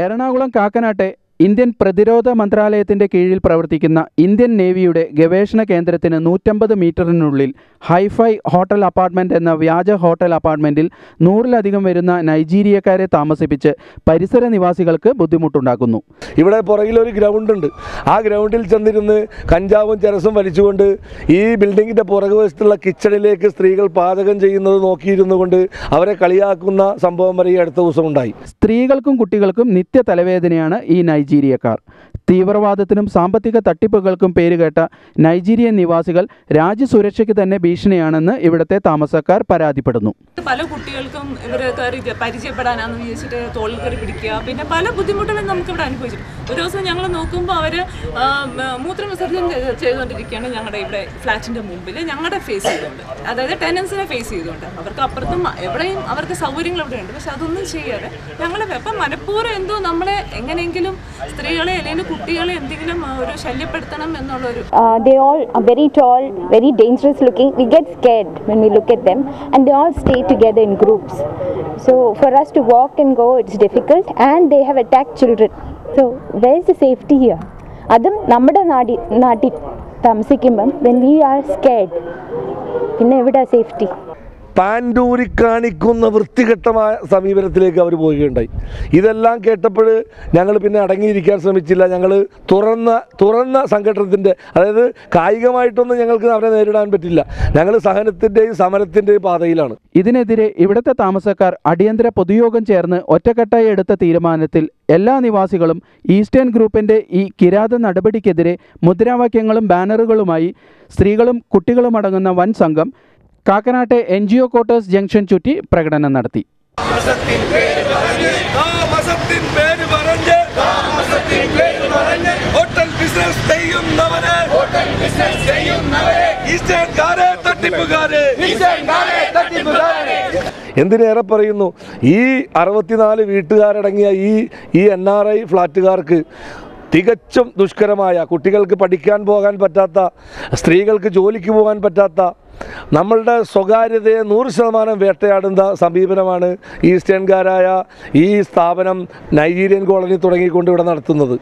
Ernakulam കാക്കനാട്ടെ Indian പ്രതിരോധ മന്ത്രാലയത്തിൻ്റെ കീഴിൽ പ്രവർത്തിക്കുന്ന ഇന്ത്യൻ നേവിയുടെ ഗവേഷണ കേന്ദ്രത്തിന് 150 മീറ്ററിനുള്ളിൽ ഹൈഫൈ ഹോട്ടൽ അപ്പാർട്ട്മെൻറ്റ് എന്ന വ്യാജ ഹോട്ടൽ അപ്പാർട്ട്മെൻറ്റിൽ 100-ലധികം വരുന്ന നൈജീരിയക്കാരെ താമസിപ്പിച്ച് പരിസര നിവാസികൾക്ക് ബുദ്ധിമുട്ടുണ്ടാക്കുന്നു. ഇവിടെ പുറകിലൊരു ഗ്രൗണ്ട് ഉണ്ട്. ആ ഗ്രൗണ്ടിൽ ചെന്നിരുന്ന് കഞ്ചാവും ചരസും വലിച്ചുകൊണ്ട് ഈ ബിൽഡിങ്ങിൻ്റെ പുറകുവശത്തുള്ള കിച്ചണിലേക്ക് സ്ത്രീകൾ പാചകം ചെയ്യുന്നത് നോക്കിയിരുന്നു കൊണ്ട് അവരെ കളിയാക്കുന്ന സംഭവം വരെ ഈ അടുത്ത ദിവസം ഉണ്ടായി. സ്ത്രീകൾക്കും കുട്ടികൾക്കും നിത്യ തലവേദനയാണ് ഈ നൈജീരിയക്കാർ. തീവ്രവാദത്തിനും സാമ്പത്തിക തട്ടിപ്പുകൾക്കും പേരുകേട്ട നൈജീരിയൻ നിവാസികൾ രാജ്യസുരക്ഷയ്ക്ക് തന്നെ ഭീഷണിയാണെന്ന് ഇവിടുത്തെ താമസക്കാർ പരാതിപ്പെടുന്നു. പല കുട്ടികൾക്കും ഇവരെ പരിചയപ്പെടാനാണെന്ന് വിചാരിച്ചിട്ട് തോളിൽ കയറി പിടിക്കുക, പിന്നെ പല ബുദ്ധിമുട്ടുകളും നമുക്ക് ഇവിടെ അനുഭവിച്ചു. ഒരു ദിവസം ഞങ്ങൾ നോക്കുമ്പോൾ അവർ മൂത്രവിസർജനം ചെയ്തുകൊണ്ടിരിക്കുകയാണ് ഞങ്ങളുടെ ഇവിടെ ഫ്ലാറ്റിൻ്റെ മുമ്പിൽ, ഞങ്ങളുടെ ഫേസ് ചെയ്തുകൊണ്ട്, അതായത് ടെനൻസിനെ ഫേസ് ചെയ്തുകൊണ്ട്. അവർക്ക് അപ്പുറത്തും എവിടെയും അവർക്ക് സൗകര്യങ്ങൾ ഇവിടെ ഉണ്ട്, പക്ഷെ അതൊന്നും ചെയ്യാതെ ഞങ്ങൾ ഇപ്പം മനഃപൂർവ്വം എന്തോ നമ്മളെ എങ്ങനെയെങ്കിലും സ്ത്രീകളെ അല്ലെങ്കിൽ കുട്ടികളെ എന്തെങ്കിലും ഒരു ശല്യപ്പെടുത്തണം എന്നുള്ളൊരു. They all are very tall, very dangerous looking. We get scared when we look at them, and they all stay together in groups. So for us to walk and go, it's difficult, and they have attacked children. So where is the safety here? അതും നമ്മുടെ നാട്ടിൽ താമസിക്കുമ്പം when we are scared, പിന്നെ എവിടെ safety? പാൻഡൂരി കാണിക്കുന്ന വൃത്തികെട്ടമായ സമീപനത്തിലേക്ക് അവർ പോവുകയുണ്ടായി. ഇതെല്ലാം കേട്ടപ്പോൾ ഞങ്ങൾ പിന്നെ അടങ്ങിയിരിക്കാൻ ശ്രമിച്ചില്ല. ഞങ്ങൾ തുറന്ന സംഘടനത്തിൻ്റെ, അതായത് കായികമായിട്ടൊന്നും ഞങ്ങൾക്ക് അവരെ നേരിടാൻ പറ്റില്ല. ഞങ്ങൾ സഹനത്തിൻ്റെയും സമരത്തിൻ്റെയും പാതയിലാണ്. ഇതിനെതിരെ ഇവിടുത്തെ താമസക്കാർ അടിയന്തര പൊതുയോഗം ചേർന്ന് ഒറ്റക്കെട്ടായി എടുത്ത തീരുമാനത്തിൽ എല്ലാ നിവാസികളും ഈസ്റ്റേൺ ഗ്രൂപ്പിൻ്റെ ഈ കിരാത നടപടിക്കെതിരെ മുദ്രാവാക്യങ്ങളും ബാനറുകളുമായി സ്ത്രീകളും കുട്ടികളും അടങ്ങുന്ന വൻ സംഘം കാക്കനാട്ടെ NGO ക്വാർട്ടേഴ്സ് ജംഗ്ഷൻ ചുറ്റി പ്രകടനം നടത്തി. എന്തിനേറെ പറയുന്നു, ഈ 64 വീട്ടുകാരടങ്ങിയ ഈ NRI ഫ്ലാറ്റുകാർക്ക് തികച്ചും ദുഷ്കരമായ, കുട്ടികൾക്ക് പഠിക്കാൻ പോകാൻ പറ്റാത്ത, സ്ത്രീകൾക്ക് ജോലിക്ക് പോകാൻ പറ്റാത്ത, നമ്മളുടെ സ്വകാര്യതയെ 100% വേട്ടയാടുന്ന സമീപനമാണ് ഈസ്റ്റേൺകാരായ ഈ സ്ഥാപനം നൈജീരിയൻ കോളനി തുടങ്ങിക്കൊണ്ട് ഇവിടെ നടത്തുന്നത്.